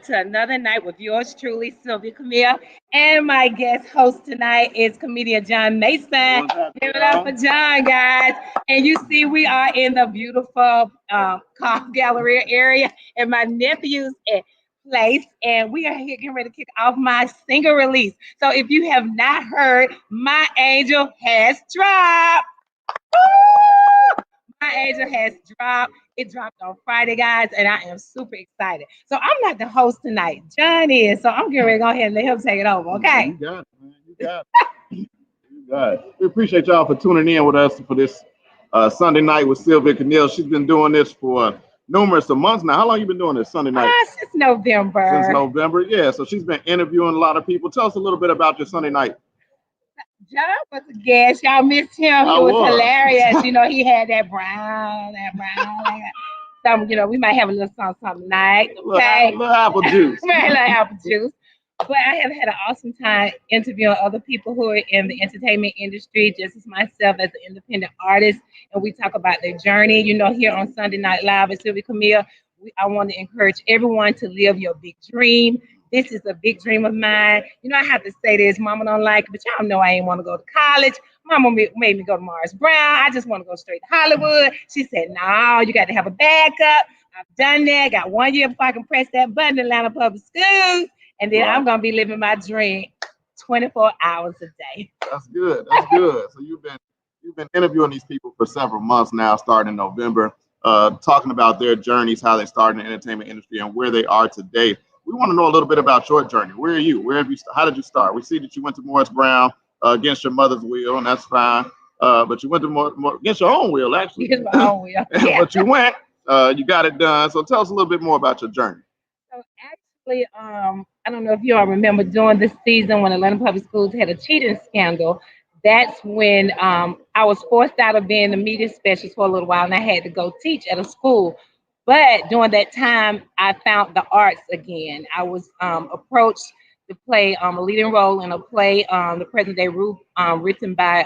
to another night with yours truly, Sylvia Camille. And my guest host tonight is comedian John Mason. What's up, Give it up for John, guys. And you see, we are in the beautiful Cobb Gallery area in my nephew's place. And we are here getting ready to kick off my single release. So if you have not heard, My Angel has dropped. Woo! My Angel has dropped. It dropped on Friday, guys, and I am super excited. So I'm not the host tonight. John is. So I'm getting ready to go ahead and let him take it over, okay? You got it, man. You got it. You got it. We appreciate y'all for tuning in with us for this Sunday night with Sylvia Camille. She's been doing this for numerous of months now. How long you been doing this Sunday night? Since November. Since November, yeah. So she's been interviewing a lot of people. Tell us a little bit about your Sunday night. John was a guest. Y'all missed him. He was hilarious. He had that brown. We might have a little something tonight. Okay? Little apple juice. We might have a little apple juice. But I have had an awesome time interviewing other people who are in the entertainment industry, just as myself as an independent artist. And we talk about their journey. Here on Sunday Night Live with Sylvia Camille, I want to encourage everyone to live your big dream. This is a big dream of mine. I have to say this. Mama don't like it, but y'all know I ain't want to go to college. Mama made me go to Morris Brown. I just want to go straight to Hollywood. She said, no, you got to have a backup. I've done that. Got 1 year before I can press that button in Atlanta Public Schools. And then I'm going to be living my dream 24 hours a day. That's good. That's good. So you've been interviewing these people for several months now, starting in November, talking about their journeys, how they started in the entertainment industry and where they are today. We want to know a little bit about your journey. Where are you? How did you start? We see that you went to Morris Brown against your mother's will, and that's fine. But you went to more against your own will, actually. Against my own will. Yeah. But you went. You got it done. So tell us a little bit more about your journey. So actually, I don't know if you all remember during this season when Atlanta Public Schools had a cheating scandal. That's when I was forced out of being the media specialist for a little while, and I had to go teach at a school. But during that time, I found the arts again. I was approached to play a leading role in a play, The Present Day Roof, written by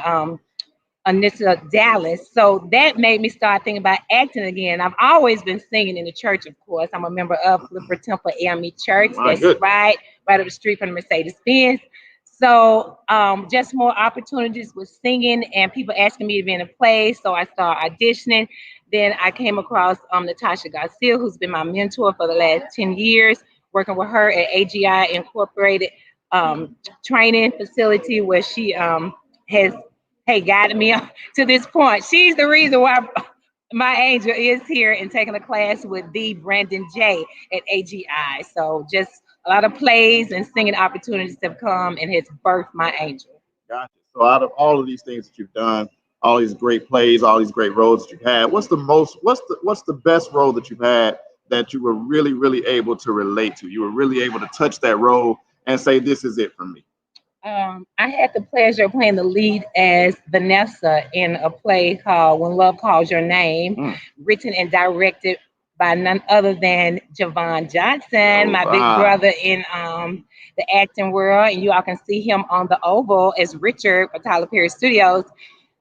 Anissa Dallas. So that made me start thinking about acting again. I've always been singing in the church, of course. I'm a member of Flipper Temple AME Church. That's right up the street from the Mercedes-Benz. So just more opportunities with singing and people asking me to be in a play. So I started auditioning. Then I came across Natasha Garcia, who's been my mentor for the last 10 years, working with her at AGI Incorporated training facility where she has guided me to this point. She's the reason why My Angel is here and taking a class with the Brandon J at AGI. So just a lot of plays and singing opportunities have come and has birthed My Angel. Gotcha. So out of all of these things that you've done, all these great plays, all these great roles that you've had, what's the best role that you've had that you were really, really able to relate to? You were really able to touch that role and say, this is it for me. I had the pleasure of playing the lead as Vanessa in a play called When Love Calls Your Name, written and directed by none other than Javon Johnson, my big brother in the acting world. And you all can see him on the Oval as Richard for Tyler Perry Studios.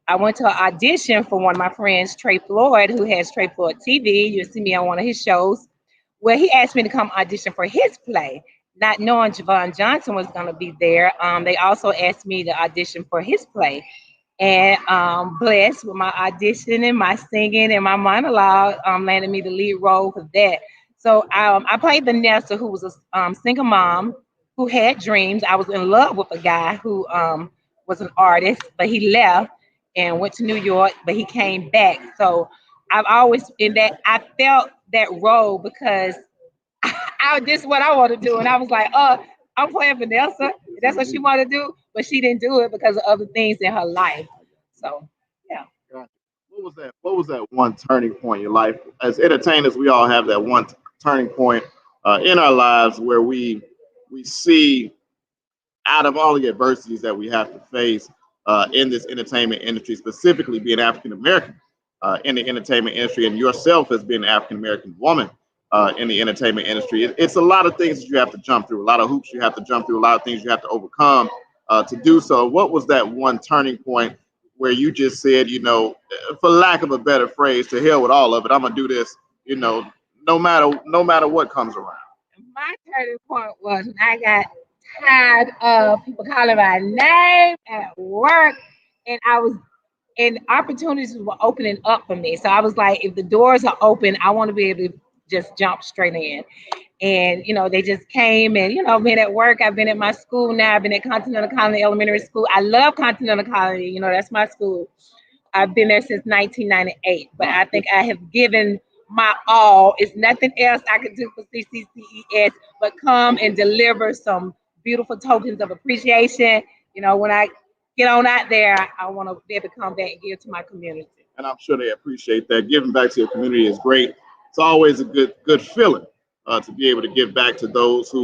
I went to an audition for one of my friends, Trey Floyd, who has Trey Floyd TV. You'll see me on one of his shows. Well, he asked me to come audition for his play, not knowing Javon Johnson was going to be there. They also asked me to audition for his play. And blessed with my audition and my singing and my monologue, landed me the lead role for that. So I played Vanessa, who was a single mom who had dreams. I was in love with a guy who was an artist, but he left and went to New York, but he came back. So I've always I felt that role because this is what I want to do. And I was like, I'm playing Vanessa. That's what she wanted to do, but she didn't do it because of other things in her life. So, yeah. What was that one turning point in your life? As entertainers, we all have that one turning point in our lives where we see, out of all the adversities that we have to face in this entertainment industry, specifically being African American in the entertainment industry, and yourself as being an African American woman in the entertainment industry, it's a lot of things that you have to jump through, a lot of hoops you have to jump through, a lot of things you have to overcome to do so. What was that one turning point where you just said, for lack of a better phrase, to hell with all of it, I'm gonna do this, no matter what comes around? My turning point was when I got tired of people calling my name at work, and I was and opportunities were opening up for me. So I was like, if the doors are open, I want to be able to just jump straight in. And they just came, and been at work. I've been at my school now. I've been at Continental Colony Elementary School. I love Continental Colony. That's my school. I've been there since 1998, but I think I have given my all. It's nothing else I could do for CCCES but come and deliver some beautiful tokens of appreciation. When I get on out there, I want to be able to come back and give to my community. And I'm sure they appreciate that. Giving back to your community is great. It's always a good feeling to be able to give back to those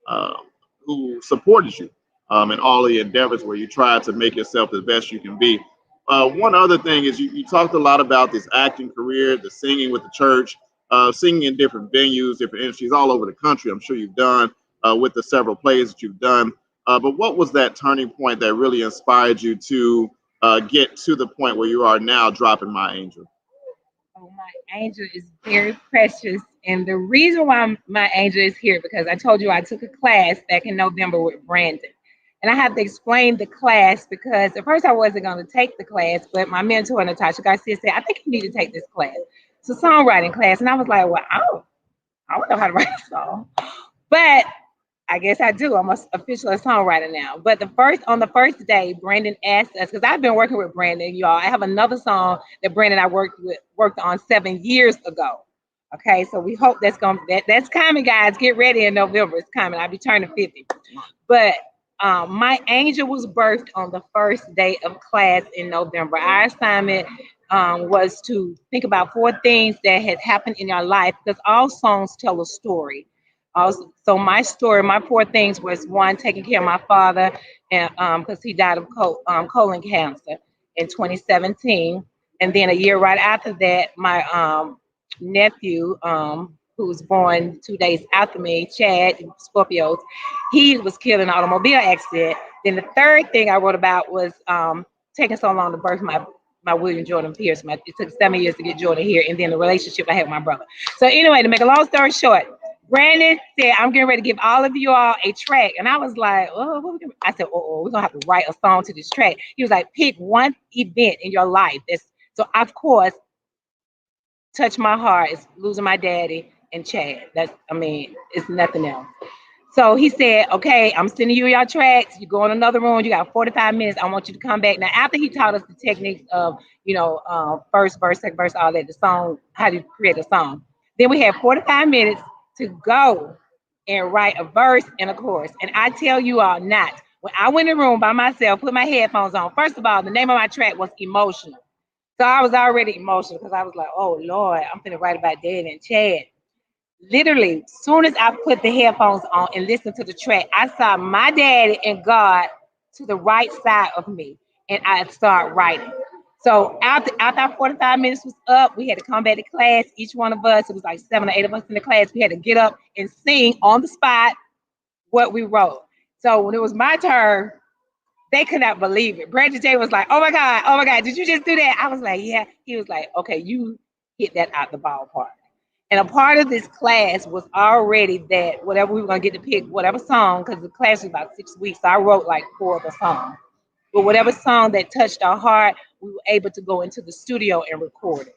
uh, who supported you in all the endeavors where you try to make yourself the best you can be. One other thing is you talked a lot about this acting career, the singing with the church, singing in different venues, different industries all over the country. I'm sure you've done with the several plays that you've done. But what was that turning point that really inspired you to get to the point where you are now dropping My Angel? Oh, my angel is very precious. And the reason why my angel is here, because I told you I took a class back in November with Brandon. And I have to explain the class because at first I wasn't going to take the class, but my mentor, Natasha Garcia, said, I think you need to take this class. It's a songwriting class. And I was like, well, I don't know how to write a song. But I guess I do. I'm a official songwriter now. But on the first day, Brandon asked us, because I've been working with Brandon, y'all. I have another song that Brandon and I worked on 7 years ago. Okay, so we hope that's coming, guys. Get ready in November. It's coming. I'll be turning 50. But my angel was birthed on the first day of class in November. Our assignment was to think about four things that had happened in your life because all songs tell a story. Also, so my story, my four things was one, taking care of my father, and because he died of colon cancer in 2017, and then a year right after that, my nephew, who was born 2 days after me, Chad Scorpios, he was killed in an automobile accident. Then the third thing I wrote about was taking so long to birth my William Jordan Pierce. It took 7 years to get Jordan here, and then the relationship I had with my brother. So anyway, to make a long story short, Brandon said, I'm getting ready to give all of you all a track. And I was like, oh, I said, we're going to have to write a song to this track. He was like, pick one event in your life. So, of course, touched my heart is losing my daddy and Chad. It's nothing else. So he said, okay, I'm sending you your tracks. You go in another room. You got 45 minutes. I want you to come back. Now, after he taught us the techniques of, first verse, second verse, all that, the song, how to create a song. Then we had 45 minutes to go and write a verse and a chorus. And I tell you all not, when I went in the room by myself, put my headphones on, first of all, the name of my track was Emotional. So I was already emotional because I was like, oh Lord, I'm gonna write about Dad and Chad. Literally, soon as I put the headphones on and listened to the track, I saw my daddy and God to the right side of me, and I started writing. So after our 45 minutes was up, we had to come back to class. Each one of us, it was like 7 or 8 of us in the class, we had to get up and sing on the spot what we wrote. So when it was my turn, they could not believe it. Brandon J was like, oh my God, did you just do that? I was like, yeah. He was like, okay, you hit that out the ballpark. And a part of this class was already that whatever we were going to get to pick, whatever song, because the class was about 6 weeks. So I wrote like four of the songs. But whatever song that touched our heart, we were able to go into the studio and record it.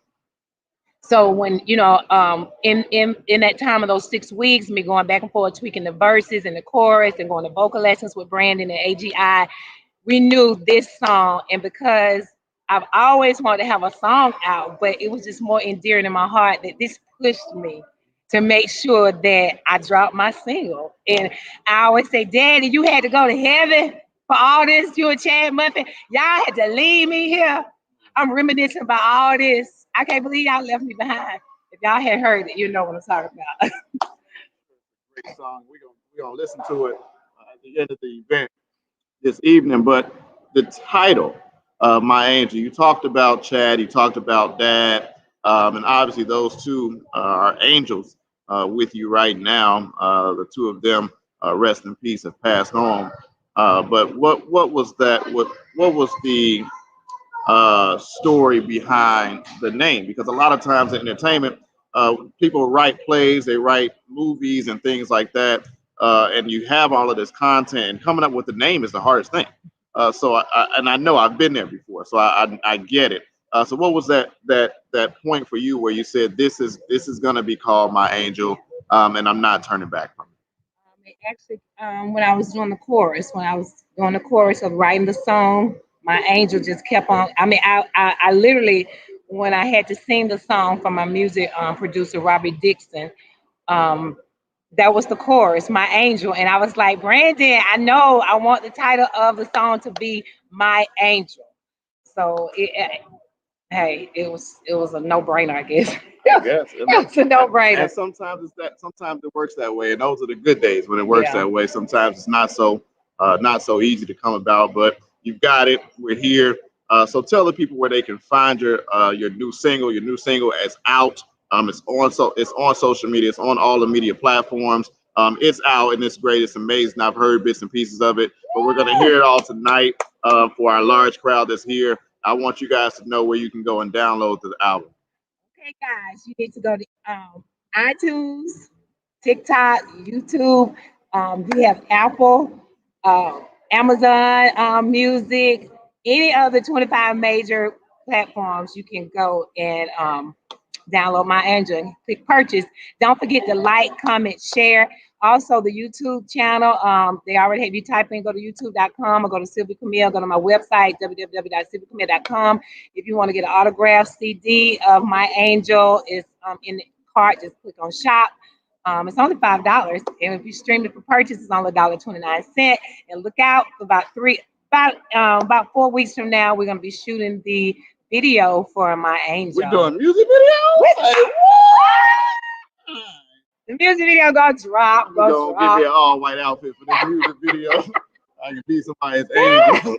So when in that time of those 6 weeks, me going back and forth, tweaking the verses and the chorus, and going to vocal lessons with Brandon and AGI, we knew this song. And because I've always wanted to have a song out, but it was just more endearing in my heart that this pushed me to make sure that I dropped my single. And I always say, Daddy, you had to go to heaven for all this. You and Chad Muffin, y'all had to leave me here. I'm reminiscing about all this. I can't believe y'all left me behind. If y'all had heard it, you know what I'm talking about. Great song. We're gonna listen to it at the end of the event this evening. But the title, My Angel, you talked about Chad, you talked about Dad, and obviously those two are angels with you right now. The two of them, rest in peace, have passed on. But what was that? What was the story behind the name? Because a lot of times in entertainment, people write plays, they write movies and things like that, and you have all of this content, and coming up with the name is the hardest thing. And I know I've been there before, so I get it. So what was that point for you where you said this is going to be called My Angel, and I'm not turning back from it? Actually, when I was doing the chorus, when I was doing the chorus of writing the song, my angel just kept on. I mean, I literally, when I had to sing the song for my music producer, Robbie Dixon, um, that was the chorus, my angel. And I was like, Brandon, I know I want the title of the song to be My Angel. So hey, it was a no brainer, I guess. I guess. It was a no brainer. And sometimes it's that. Sometimes it works that way, and those are the good days when it works Yeah. that way. Sometimes it's not so easy to come about, but you've got it. We're here. So tell the people where they can find your new single. Your new single is out. It's on social media. It's on all the media platforms. It's out and it's great. It's amazing. I've heard bits and pieces of it, but we're gonna hear it all tonight for our large crowd that's here. I want you guys to know where you can go and download the album. Okay, guys, you need to go to iTunes, TikTok, YouTube. We have Apple, uh, Amazon Music, any other 25 major platforms. You can go and download my Android, click purchase. Don't forget to like, comment, share. Also, the YouTube channel, they already have you type in, go to youtube.com or go to Sylvia Camille, go to my website, www.sylviacamille.com. If you want to get an autographed CD of My Angel, it's in the cart, just click on shop. It's only $5. And if you stream it for purchase, it's only $1.29. And look out for about 4 weeks from now, we're gonna be shooting the video for My We're Angel. doing music videos. Hey, what? The music video gonna drop, We're go gonna give me drop. an all white outfit for this music video. I can be somebody's angel.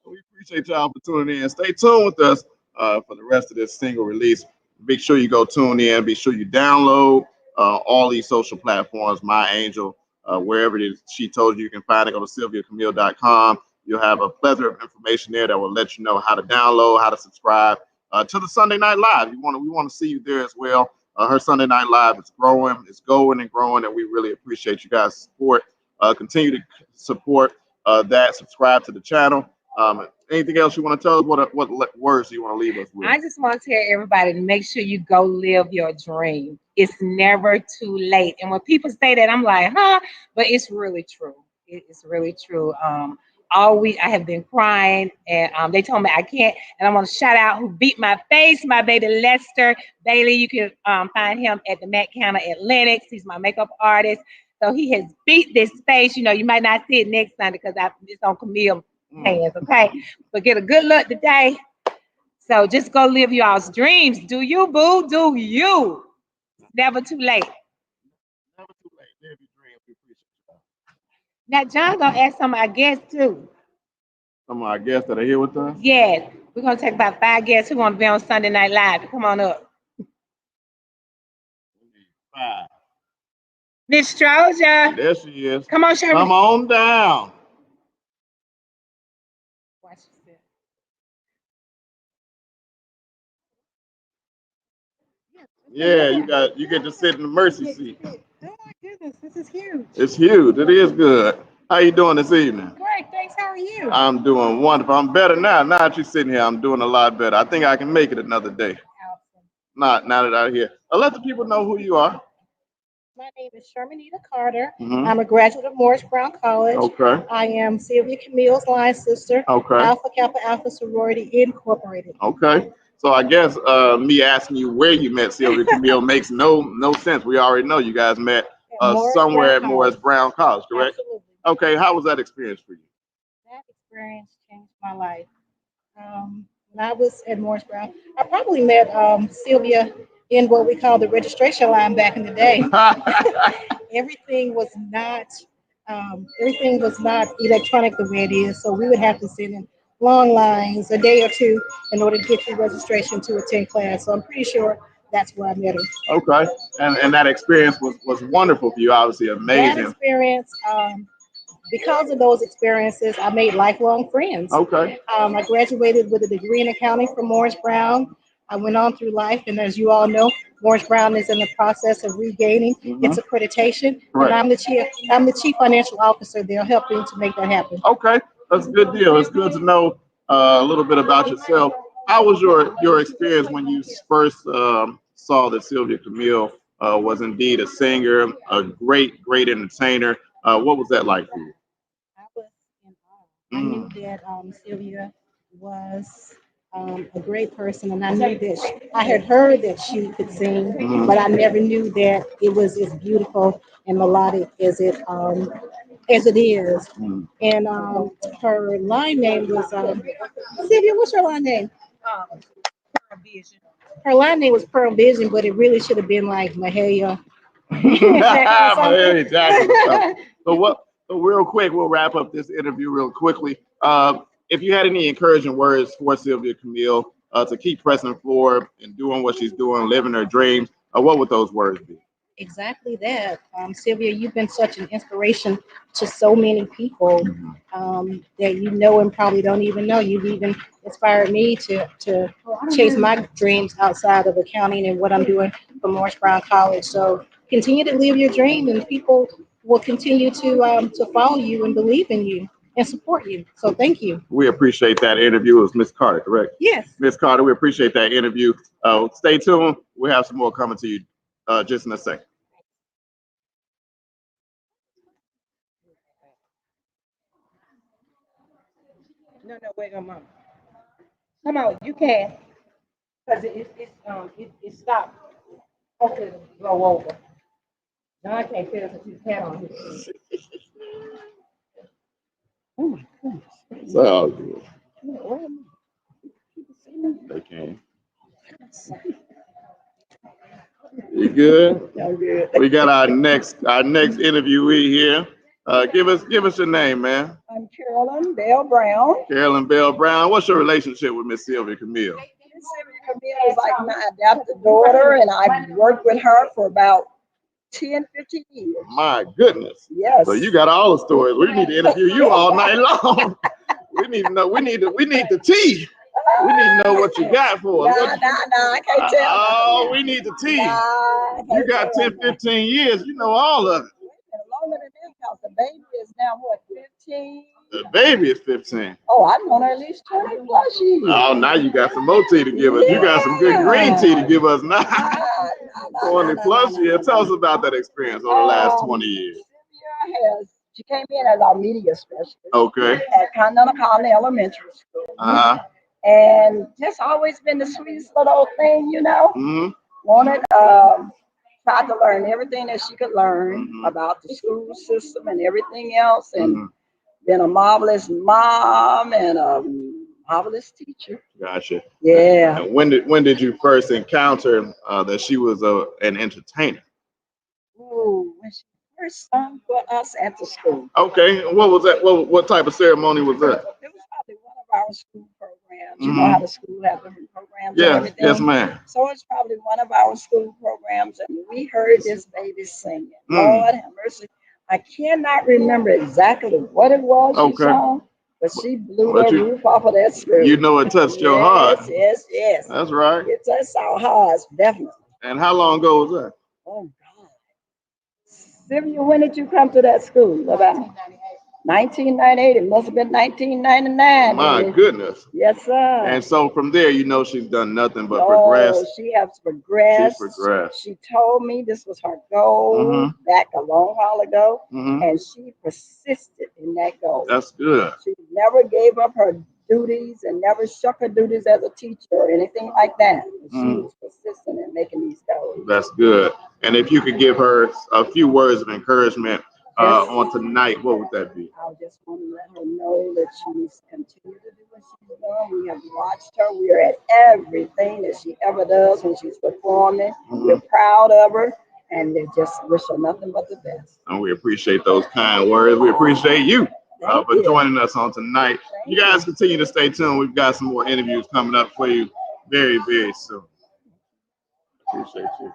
We appreciate y'all for tuning in. Stay tuned with us for the rest of this single release. Make sure you go tune in. Be sure you download all these social platforms, My Angel, wherever it is she told you can find it. Go to sylviacamille.com. You'll have a plethora of information there that will let you know how to download, how to subscribe to the Sunday Night Live. We want to see you there as well. Her Sunday Night Live is growing, it's going and growing, and we really appreciate you guys' support. Continue to support that. Subscribe to the channel. Anything else you want to tell us? What words do you want to leave us with? I just want to tell everybody to make sure you go live your dream. It's never too late. And when people say that, I'm like, huh? But it's really true. It's really true. All week I have been crying, and they told me I can't. And I want to shout out who beat my face, my baby Lester Bailey. You can find him at the Met Counter at Lennox. He's my makeup artist. So he has beat this face. You might not see it next Sunday because it's on Camille hands, okay? But get a good look today. So just go live y'all's dreams. Do you, boo? Do you? Never too late. Never too late. Live your dreams. We appreciate you. Now John gonna ask some of our guests too. Some of our guests that are here with us. Yes, we're gonna take about 5 guests who want to be on Sunday Night Live. Come on up. Five. Miss Stroja. There she is. Come on, Sherry. Come on down. Watch this. Yeah, you get to sit in the mercy seat. Oh my goodness, this is huge. It's huge. It is good. How you doing this evening? Great, thanks. How are you? I'm doing wonderful. I'm better now. Now that you're sitting here, I'm doing a lot better. I think I can make it another day. Awesome. Not now that I'm here. Let the people know who you are. My name is Shermanita Carter. Mhm. I'm a graduate of Morris Brown College. Okay. I am Sylvia Camille's line sister. Okay. Alpha Kappa Alpha Sorority Incorporated. Okay. So I guess me asking you where you met Sylvia Camille makes no sense. We already know you guys met somewhere at Morris Brown College, correct? Absolutely. Okay. How was that experience for you? That experience changed my life. When I was at Morris Brown, I probably met Sylvia in what we call the registration line back in the day. everything was not everything was not electronic the way it is. So we would have to sit in long lines a day or two in order to get your registration to attend class. So I'm pretty sure that's where I met her. Okay. And that experience was wonderful for you, obviously That amazing. experience, because of those experiences, I made lifelong friends. Okay. I graduated with a degree in accounting from Morris Brown. I went on through life, and as you all know, Morris Brown is in the process of regaining its accreditation, Right. and I'm the chief financial officer there, helping to make that happen. Okay, that's a good deal. It's good to know a little bit about yourself. How was your experience when you first saw that Sylvia Camille was indeed a singer, a great entertainer? What was that like for you? I was in awe. I knew that Sylvia was a great person, and I knew that I had heard that she could sing, but I never knew that it was as beautiful and melodic as it is. And her line name was Sylvia. What's her line name? Vision. Her line name was Pearl Vision, but it really should have been like Mahalia. Something. Exactly. So what? So real quick, we'll wrap up this interview real quickly. If you had any encouraging words for Sylvia Camille to keep pressing forward and doing what she's doing, living her dreams, what would those words be? Exactly that. Sylvia, you've been such an inspiration to so many people that you know and probably don't even know. You've even inspired me to chase my dreams outside of accounting and what I'm doing for Morris Brown College. So continue to live your dream, and people will continue to follow you and believe in you and support you. So thank you. We appreciate that interview. It was Miss Carter, correct? Yes. Miss Carter, we appreciate that interview. Stay tuned. We'll have some more coming to you just in a second. No, wait, come on. Come on, you can. Because it stopped. Hopefully it'll blow over. No, I can't feel it because he's hat on his. Oh my goodness. It's all good. Where am They can. You good? I'm good. We got our next interviewee here. Give us your name, man. I'm Carolyn Bell Brown. Carolyn Bell Brown. What's your relationship with Miss Sylvia Camille? Miss Sylvia Camille is like my adopted daughter, and I've worked with her for about 10, 15 years. My goodness. Yes. So you got all the stories. We need to interview you all night long. We need to know. We need the tea. We need to know what you got for us. I can't tell. Oh, we need the tea. You got 10, 15 years. You know all of it. Longer than that, because the baby is now what, 15? The baby is 15. Oh, I've known her at least 20 plus years. Oh, now you got some more tea to give us. You got some good green tea to give us now. 20 plus years. Tell us about that experience over the last 20 years. She came in as our media specialist. Okay. At Continental Colony Elementary School. Uh-huh. And just always been the sweetest little thing, you know. Wanted, tried to learn everything that she could learn about the school system and everything else. And been a marvelous mom and a marvelous teacher. Gotcha. Yeah. And when did you first encounter that she was an entertainer? Ooh, when she first sung for us at the school. Okay. And what was that? What type of ceremony was that? It was probably one of our school programs. You know how the school have different programs and Yeah. everything. Yes, ma'am. So it's probably one of our school programs, and we heard this baby singing. Lord have mercy. I cannot remember exactly what it was she sung, but she blew the roof off of that school. You know it touched your heart. Yes. That's right. It touched our hearts, definitely. And how long ago was that? Oh, God. Sylvia, when did you come to that school? About 1998. It must have been 1999. My goodness. Yes, sir. And so from there, you know she's done nothing but progress. She has progressed. She's progressed. She told me this was her goal back a long while ago, and she persisted in that goal. That's good. She never gave up her duties and never shook her duties as a teacher or anything like that. She was persistent in making these goals. That's good. And if you could give her a few words of encouragement on tonight, what would that be? I just want to let her know that she needs to continue to do what she's doing. We have watched her. We are at everything that she ever does when she's performing. We're proud of her, and they just wish her nothing but the best. And we appreciate those kind words. We appreciate you for joining us on tonight. You guys continue to stay tuned. We've got some more interviews coming up for you very, very soon. Appreciate you.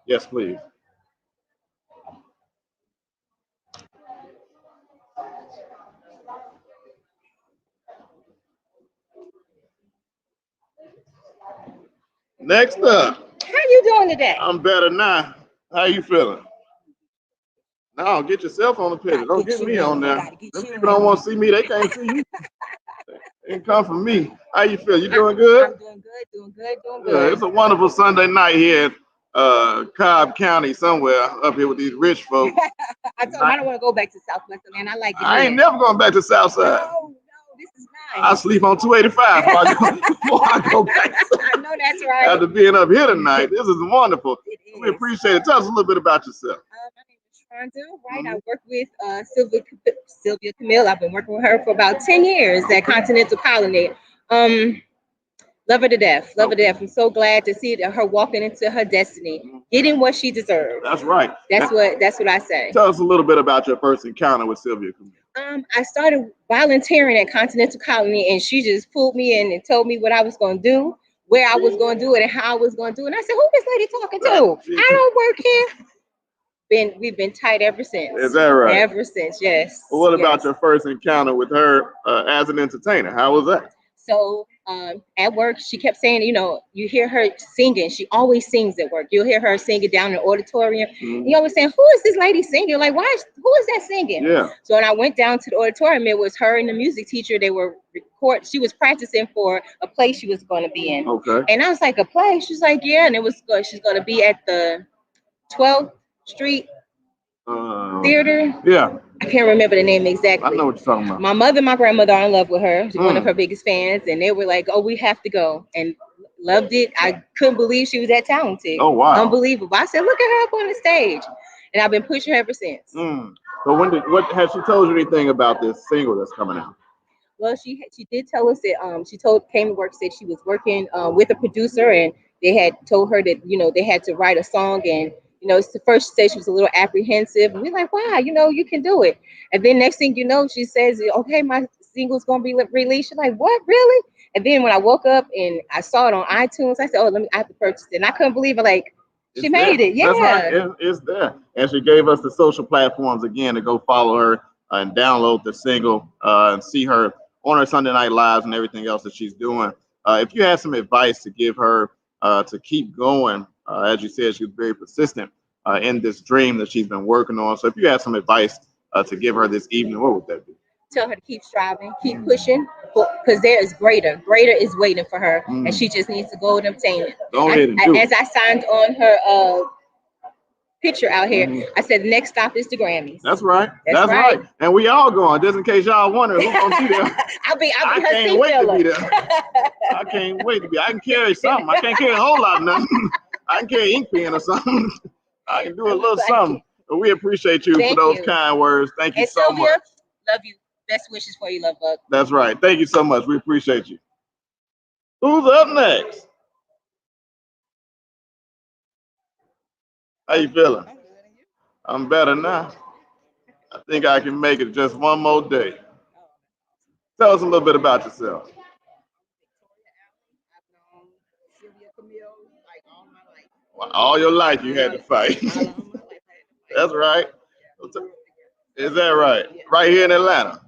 Yes, please. Next up, How you doing today? I'm better now. How you feeling? No, get yourself on the picture. Don't get me on there. Them people don't want to see me. They can't see you. They can come from me. How you feel? You doing good? I'm doing good, doing good, doing Yeah, good. it's a wonderful Sunday night here in Cobb County somewhere up here with these rich folks. I told him I don't want to go back to Southwest Atlanta. I like it I here. ain't never going back to Southside. No, this is I nice. sleep on 285 before I go back. I know that's right. After being up here tonight, this is wonderful. It We is. appreciate it. Tell us a little bit about yourself. My name is Shonda, right? I work with Sylvia Camille. I've been working with her for about 10 years at Continental Colony. Love her to death. Love her to death. I'm so glad to see her walking into her destiny, getting what she deserves. That's right. That's what I say. Tell us a little bit about your first encounter with Sylvia Camille. I started volunteering at Continental Colony, and she just pulled me in and told me what I was going to do, where I was going to do it, and how I was going to do it. And I said, "Who this lady talking to? I don't work here." We've been tight ever since. Is that right? Ever since, yes. Well, what about yes. your first encounter with her as an entertainer? How was that? So at work, she kept saying, you hear her singing. She always sings at work. You'll hear her singing down in the auditorium. Mhm. You always saying, "Who is this lady singing?" Like, who is that singing? Yeah. So when I went down to the auditorium, it was her and the music teacher. They were she was practicing for a play she was going to be in. Okay. And I was like, "A play?" She's like, "Yeah." And she's going to be at the 12th Street Theater. Yeah. I can't remember the name exactly. I know what you're talking about. My mother and my grandmother are in love with her. She's one of her biggest fans, and they were like, "Oh, we have to go," and loved it. I couldn't believe she was that talented. Oh, wow. Unbelievable. I said, "Look at her up on the stage," and I've been pushing her ever since. So what has she told you anything about this single that's coming out? Well, she did tell us that she came to work, said she was working with a producer, and they had told her that they had to write a song, and it's the first stage she was a little apprehensive, and we're like, "Wow, you can do it." And then next thing you know, she says, "Okay, my single's gonna be released." She's like, "What, really?" And then when I woke up and I saw it on iTunes, I said, "Oh, I have to purchase it," and I couldn't believe it. Like, she made it. Yeah. That's right. It's there. And she gave us the social platforms again to go follow her and download the single and see her on her Sunday Night Lives and everything else that she's doing. If you had some advice to give her to keep going, as you said, she was very persistent in this dream that she's been working on. So if you had some advice to give her this evening, what would that be? Tell her to keep striving, keep pushing, because there is greater. Greater is waiting for her, and she just needs to go and obtain it. Go ahead and do as I signed on her picture out here, I said the next stop is the Grammys. That's right. That's right. And we all going, just in case y'all wondering who's gonna be there. I'll be I her can't seat wait filler. to be there. I can't wait to be. I can carry something. I can't carry a whole lot of nothing. I can carry ink pen or something. I can do a little something. But we appreciate you for those kind words. Thank you so Sylvia, much. love you. Best wishes for you, love bug. That's right. Thank you so much. We appreciate you. Who's up next? How you feeling? I'm better now. I think I can make it just one more day. Tell us a little bit about yourself. I've known Sylvia Camille like all my life. Well, all your life you had to fight. All my life I had to fight. That's right. Is that right? Right here in Atlanta.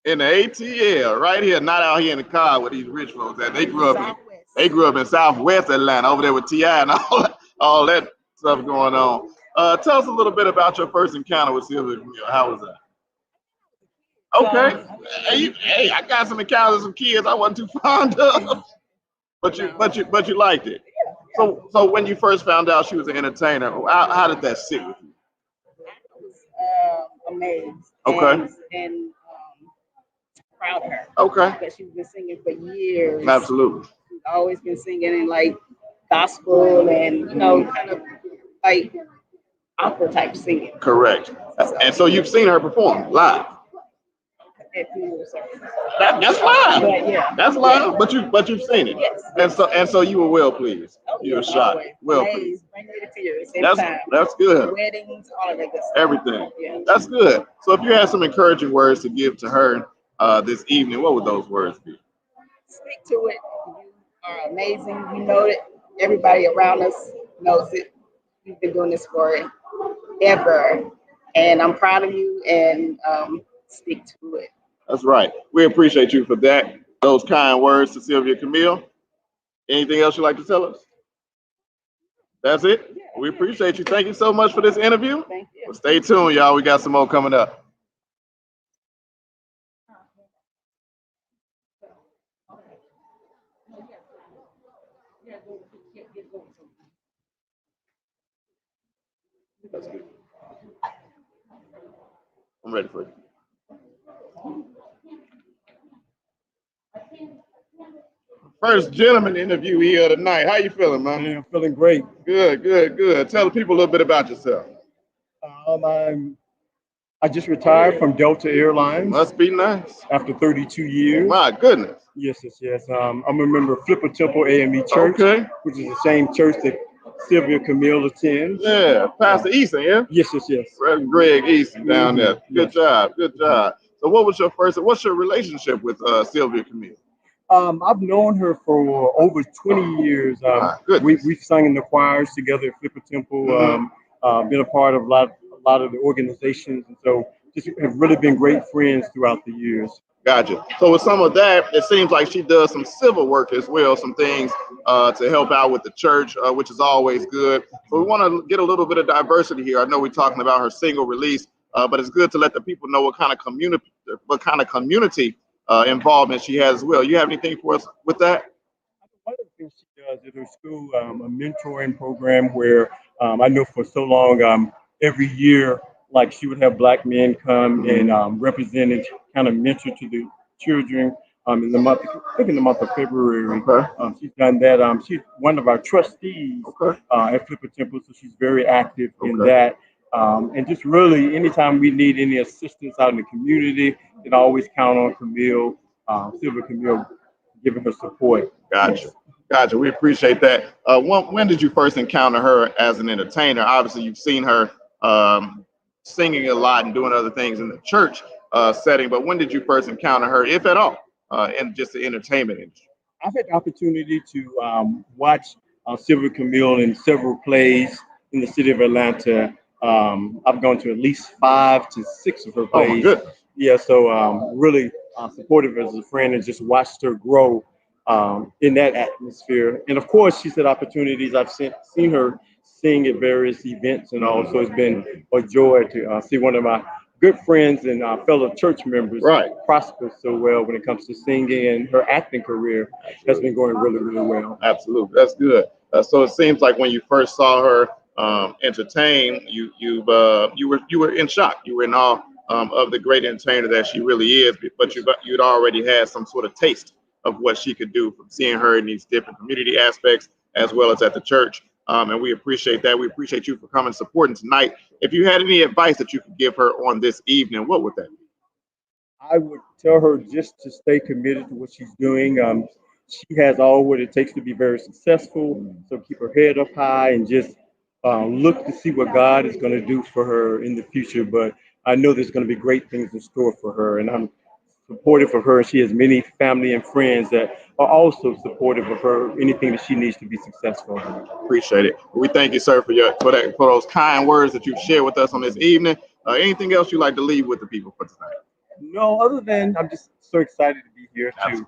In the ATL, right here, not out here in the car with these rich folks that they grew up in Southwest Atlanta, over there with T.I. and all that stuff going on. Tell us a little bit about your first encounter with Sylvia Camille. How was that? Okay. Hey, I got some encounters with some kids I wasn't too fond of, but you liked it. So when you first found out she was an entertainer, how did that sit with you? I was amazed. Okay. And proud of her. Okay. Because she's been singing for years. Absolutely. She's always been singing in like gospel and kind of like opera type singing. Correct. And so you've seen her perform live. That's live. Yeah. That's live. But you've seen it. Yes. And so you were well pleased. You were shocked. Well pleased. Bring me to tears. That's good. Weddings, all of that good stuff. Everything. Yeah. That's good. So if you had some encouraging words to give to her this evening, what would those words be? Stick to it. You are amazing. You know it. Everybody around us knows it. You've been doing this forever. And I'm proud of you, and stick to it. That's right. We appreciate you for that. Those kind words to Sylvia Camille. Anything else you'd like to tell us? That's it. We appreciate you. Thank you so much for this interview. Thank you. Well, stay tuned, y'all. We got some more coming up. That's good. I'm ready for it. First gentleman interview here tonight. How you feeling, man? Yeah, I'm feeling great. Good, good, good. Tell the people a little bit about yourself. I just retired from Delta Airlines Must be nice. after 32 years. My goodness. Yes, yes, yes. I'm a member of Flipper Temple AME Church, Okay. which is the same church that Sylvia Camille attends. Yeah, Pastor Easton, yeah? Yes, yes, yes. Reverend Greg Easton down there. Good Yes. job, good job. So what's your relationship with Sylvia Camille? I've known her for over 20 years. My goodness. We've sung in the choirs together at Flipper Temple, been a part of a lot of the organizations, and so just have really been great friends throughout the years. Gotcha. So with some of that, it seems like she does some civil work as well, some things to help out with the church, which is always good. So we want to get a little bit of diversity here. I know we're talking about her single release, but it's good to let the people know what kind of community involvement she has as well. You have anything for us with that? One of the things she does at her school, a mentoring program where I know for so long, every year, like she would have black men come and represent and kind of mentor to the children in the month, I think in the month of February. Okay. She's done that. She's one of our trustees Okay. at Flipper Temple, so she's very active in Okay. that. And just really, anytime we need any assistance out in the community, can always count on Camille, Sylvia Camille, giving her support. Gotcha. Gotcha. We appreciate that. When did you first encounter her as an entertainer? Obviously, you've seen her singing a lot and doing other things in the church setting, but when did you first encounter her, if at all, in just the entertainment industry? I've had the opportunity to watch Sylvia Camille in several plays in the city of Atlanta. I've gone to at least 5 to 6 of her Oh my plays. goodness. Yeah, so really supportive as a friend and just watched her grow in that atmosphere. And of course, she's had opportunities. I've seen her sing at various events and all, so it's been a joy to see one of my good friends and fellow church members Right. prosper so well when it comes to singing, and her acting career has been going really, really well. Absolutely. That's good. So it seems like when you first saw her entertain, you were in shock. You were in awe of the great entertainer that she really is, but you'd already had some sort of taste of what she could do from seeing her in these different community aspects as well as at the church. And we appreciate that. We appreciate you for coming and supporting tonight. If you had any advice that you could give her on this evening, what would that be? I would tell her just to stay committed to what she's doing. She has all what it takes to be very successful. So keep her head up high and just look to see what God is going to do for her in the future. But I know there's going to be great things in store for her, and I'm supportive of her. She has many family and friends that are also supportive of her, anything that she needs to be successful. Appreciate it. We thank you, sir, for those kind words that you've shared with us on this evening. Anything else you'd like to leave with the people for tonight? No, other than I'm just so excited to be here to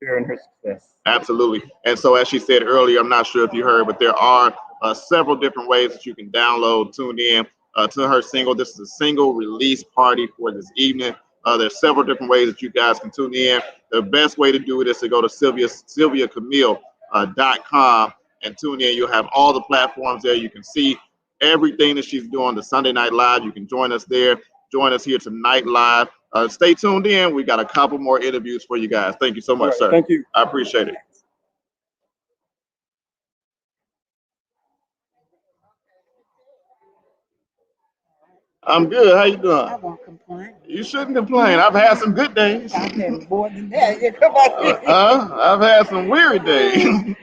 share in her success. Absolutely. And so, as she said earlier, I'm not sure if you heard, but there are several different ways that you can download, tune in to her single. This is a single release party for this evening. There's several different ways that you guys can tune in. The best way to do it is to go to SylviaCamille.com and tune in. You'll have all the platforms there. You can see everything that she's doing. The Sunday Night Live, you can join us there. Join us here tonight live. Stay tuned in. We got a couple more interviews for you guys. Thank you so much, sir. Thank you. I appreciate it. I'm good. How you I doing? won't complain. You shouldn't complain. I've had some good days. I've had more than that. Yeah, come on. I've had some weary days.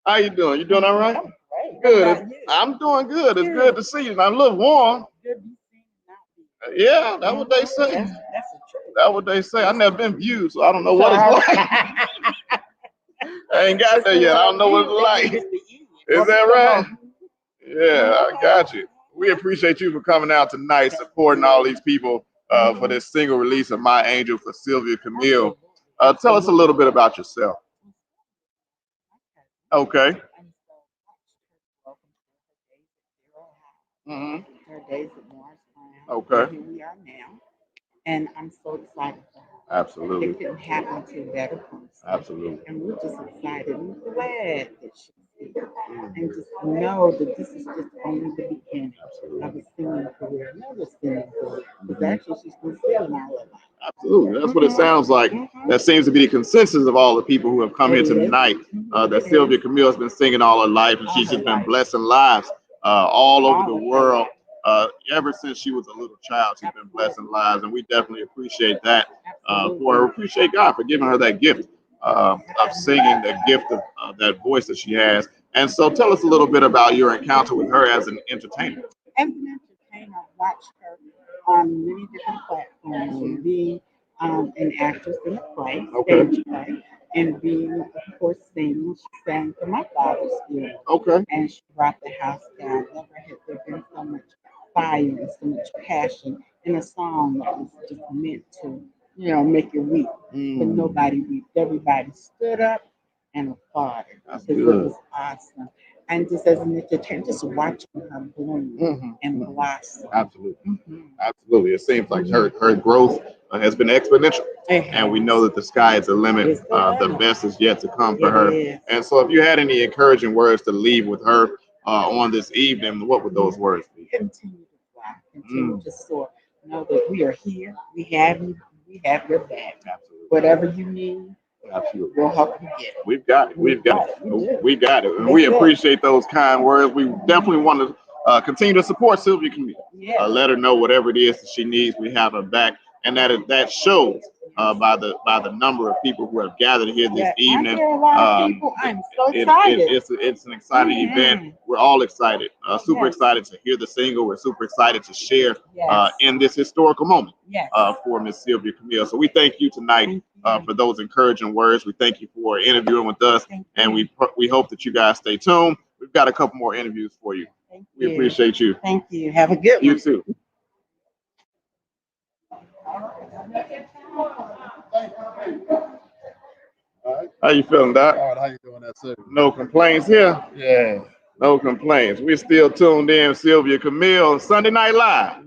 How you doing? You doing all right? I'm great. Good. How about you? I'm doing good. It's good to see you. I'm a little warm. Good to be seen, not be. Yeah, that's what they say. That's the truth. That's what they say. I've never been viewed, so I don't know what it's like. I ain't got there yet. I don't know what it's like. Is that right? Yeah, I got you. We appreciate you for coming out tonight, supporting all these people for this single release of My Angel for Sylvia Camille. Tell us a little bit about yourself. Okay. And so welcome to Hmm. her days at Morris Brown. Okay. And here we are now. And I'm so excited for her. Absolutely. It couldn't happen to a better person. Absolutely. And we're just excited and glad that she's here. And just know that this is just only the beginning of a singing career, another singing career. Because actually she's been singing all her life. Absolutely. That's what it sounds like. That seems to be the consensus of all the people who have come here tonight. That Sylvia Camille has been singing all her life, and she's just been blessing lives all over the world. Ever since she was a little child, she's been blessing lives, and we definitely appreciate that for her. Appreciate God for giving her that gift of singing, that gift of that voice that she has. And so, tell us a little bit about your encounter with her as an entertainer. As an entertainer, I've watched her on many different platforms, from being an actress in a play, Okay. stage play, and being, of course, singing. She sang for my father's funeral, Okay. and she brought the house down. Never had there been so much fire and so much passion in a song that was just meant to, make you weep. But nobody wept. Everybody stood up and applauded That's because good. it was awesome. And just as an entertainer, just watching her bloom and blossom. Absolutely. Absolutely. It seems like her growth has been exponential. And we know that the sky is the limit. It's the The limit. best is yet to come for her. It is. And so, if you had any encouraging words to leave with her on this evening, what would those words be? Continue to fly, continue to soar. Know that we are here. We have you. We have your back. Absolutely. Whatever you need, Absolutely. we'll help you get it. We've got it. We've got We do. it. We got it. And That's we it. appreciate those kind words. We definitely want to continue to support Sylvia Camille. Yes. Let her know whatever it is that she needs. We have her back, and that shows by the number of people who have gathered here this evening. I hear a lot of people. I'm so excited. It's an exciting event. We're all excited. Super excited to hear the single. We're super excited to share in this historical moment for Miss Sylvia Camille. So we thank you tonight for those encouraging words. We thank you for interviewing with us, and we hope that you guys stay tuned. We've got a couple more interviews for you. We appreciate you. Thank you. Have a good one. You too. How you feeling, Doc? All right, how you doing that, sir? No complaints here. Yeah. No complaints. We're still tuned in. Sylvia Camille, Sunday Night Live.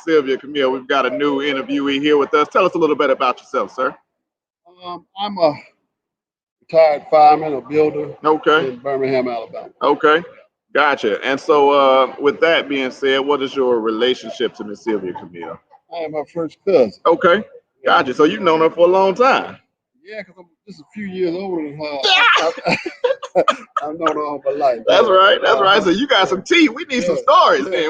Sylvia Camille, we've got a new interviewee here with us. Tell us a little bit about yourself, sir. I'm a retired fireman, a builder Okay. in Birmingham, Alabama. Okay. Gotcha. And so, with that being said, what is your relationship to Miss Sylvia Camille? I am her first cousin. Okay. Gotcha. So you've known her for a long time. Yeah, because I'm just a few years older than her. I've known her all my life. That's right. That's right. So you got some tea. We need some stories, man.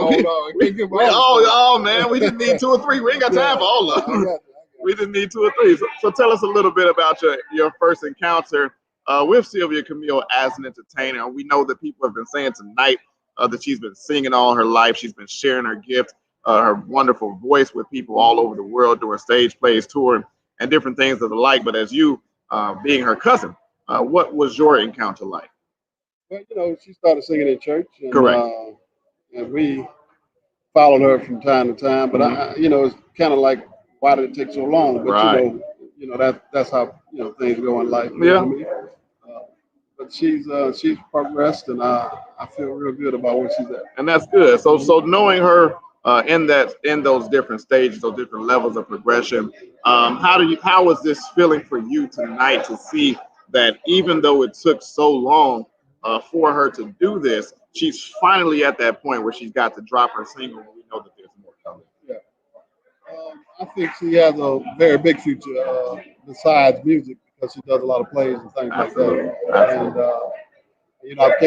Man, we just need 2 or 3. We ain't got time for all of them. We just need 2 or 3. So tell us a little bit about your first encounter with Sylvia Camille as an entertainer. We know that people have been saying tonight that she's been singing all her life. She's been sharing her gift, her wonderful voice with people all over the world doing stage plays, touring, and different things of the like. But as you, being her cousin, what was your encounter like? Well, she started singing in church. And, Correct. And we followed her from time to time. But, it's kind of like, why did it take so long? But, Right. That's how, things go in life. Yeah. But she's progressed, and I feel real good about where she's at. And that's good. So knowing her in those different stages, those different levels of progression, how was this feeling for you tonight to see that even though it took so long for her to do this, she's finally at that point where she's got to drop her single, and we know that there's more coming. Yeah. I think she has a very big future besides music, because she does a lot of plays and things Absolutely. like that. And I've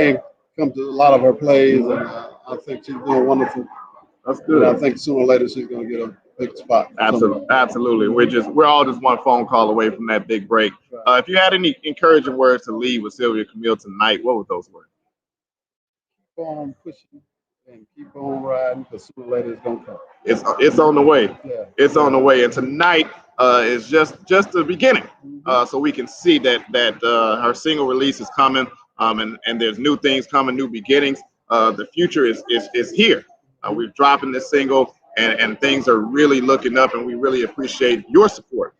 come to a lot of her plays, and I think she's doing wonderful. That's good. And I think sooner or later she's going to get a big spot. Absolutely. We're all just one phone call away from that big break. If you had any encouraging words to leave with Sylvia Camille tonight, what were those words? Keep on pushing and keep on riding, because sooner or later it's going to come. It's on the way. Yeah. It's on the way. And tonight is just the beginning. So we can see that her single release is coming, and there's new things coming, new beginnings. The future is here. We're dropping this single, and things are really looking up, and we really appreciate your support.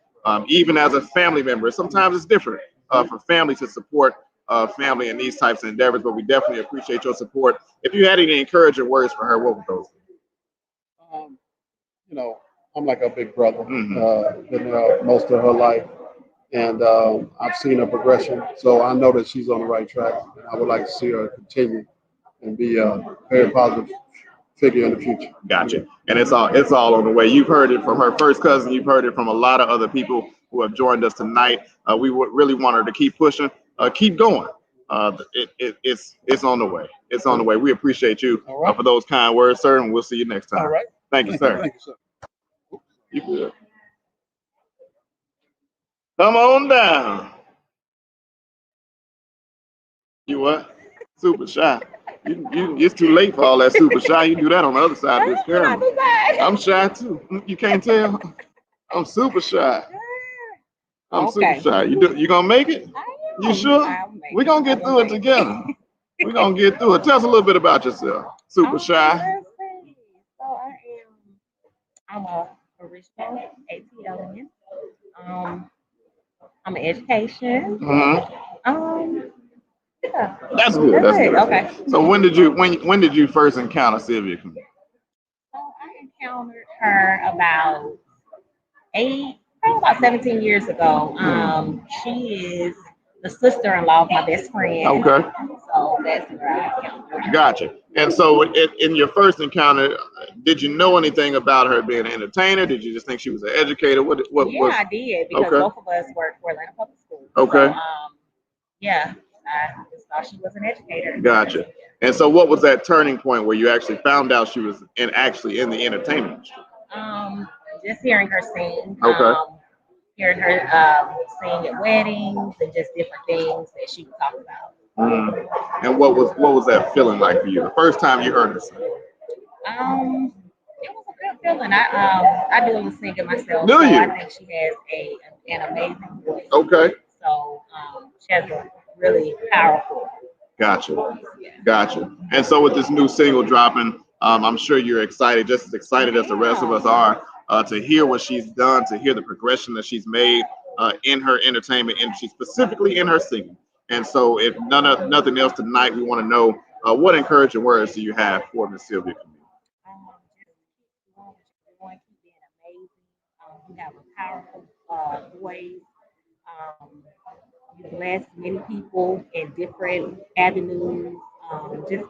Even as a family member, sometimes it's different for family to support family in these types of endeavors, but we definitely appreciate your support. If you had any encouraging words for her, what would those be? You know, I'm like a big brother. Mhm. Been there most of her life, and I've seen her progression, so I know that she's on the right track, and I would like to see her continue and be a very positive figure in the future. Gotcha. And it's all on the way. You've heard it from her first cousin. You've heard it from a lot of other people who have joined us tonight. We would really want her to keep pushing, keep going. It's on the way. It's on the way. We appreciate you All right. for those kind words, sir, and we'll see you next time. All right. Thank you, sir. Thank you, sir. You good? Come on down. You what? Super shy. It's too late for all that super shy. You do that on the other side of this camera. I'm shy too. You can't tell. I'm super shy. I'm super shy. You gonna make it? You sure? We're gonna get through it together. We're gonna get through it. Tell us a little bit about yourself. Super shy. Let's see. So I'm a original ATLN. I'm an education. Yeah. That's good. That's good. Okay. So when did you first encounter Sylvia Camille? So I encountered her probably about 17 years ago. She is the sister-in-law of my best friend. Okay. So that's where I encountered her. Gotcha. And so in your first encounter, did you know anything about her being an entertainer? Did you just think she was an educator? What Yeah, was? I did because Okay. both of us worked for Atlanta Public Schools. Okay. So, yeah, I just thought she was an educator. Gotcha. And so what was that turning point where you actually found out she was actually in the entertainment industry? Just hearing her sing. Okay. Hearing her sing at weddings and just different things that she would talk about. And what was that feeling like for you the first time you heard her sing? It was a good feeling. I do a little singing myself. Do so you? I think she has an amazing voice. Okay. So she has a really powerful. Gotcha. Gotcha. And so with this new single dropping, I'm sure you're excited, just as excited as the rest of us are, to hear what she's done, to hear the progression that she's made in her entertainment industry, specifically in her singing. And so if nothing else tonight, we want to know what encouraging words do you have for Miss Sylvia Camille? Keep being amazing. You have a powerful voice. You bless many people in different avenues. Just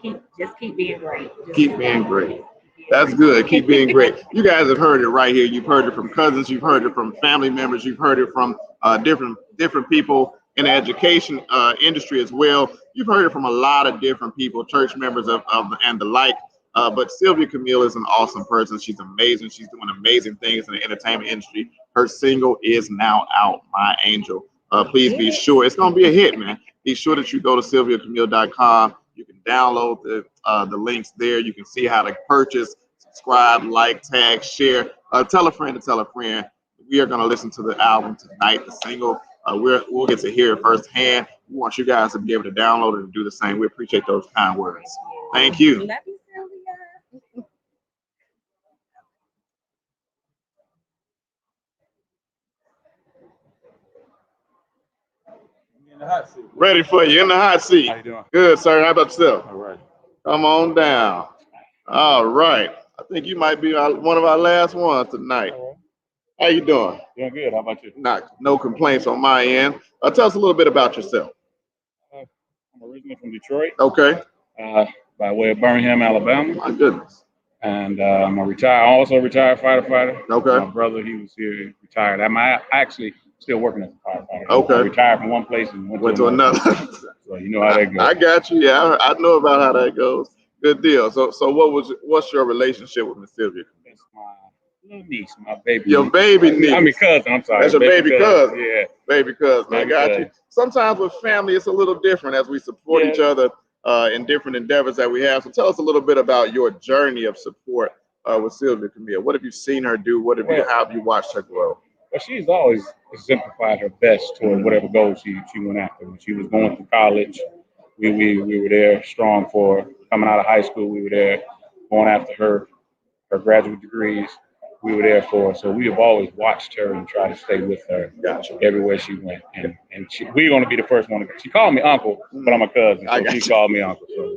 keep being great. Keep being great. That's good. Keep being great. You guys have heard it right here. You've heard it from cousins. You've heard it from family members. You've heard it from different people in the education industry as well. You've heard it from a lot of different people, church members and the like. But Sylvia Camille is an awesome person. She's amazing. She's doing amazing things in the entertainment industry. Her single is now out, My Angel. Please be sure. It's going to be a hit, man. Be sure that you go to sylviacamille.com. You can download the links there. You can see how to purchase, subscribe, like, tag, share. Tell a friend to tell a friend. We are going to listen to the album tonight, the single. We'll get to hear it firsthand. We want you guys to be able to download it and do the same. We appreciate those kind words. Thank you. Love you, Sylvia. In the hot seat. Ready for you in the hot seat. How you doing? Good, sir. How about yourself? All right. Come on down. All right. I think you might be one of our last ones tonight. How you doing? Doing good. How about you? No complaints on my end. Tell us a little bit about yourself. I'm originally from Detroit, Okay. by way of Birmingham, Alabama, My goodness. and I'm also a retired firefighter. Okay. My brother, he was here retired. I'm actually still working as a firefighter. Okay. I retired from one place and went to another. So you know how that goes. I got you. Yeah, I know about how that goes. Good deal. So what's your relationship with Miss Sylvia? That's my little niece, my baby. Your baby niece. I mean cousin. I'm sorry. That's your baby cousin. Yeah. Baby cousin. I Baby got cousin. you. Sometimes with family, it's a little different as we support Yeah. each other in different endeavors that we have. So tell us a little bit about your journey of support with Sylvia Camille. What have you seen her do? How have you watched her grow? But she's always exemplified her best toward whatever goal she went after. When she was going through college, we were there strong for her. Coming out of high school, we were there going after her graduate degrees. we were there for her. So we have always watched her and tried to stay with her Gotcha. everywhere she went. And we're going to be the first one. She called me uncle, but I'm a cousin, I so got she you. called me uncle. So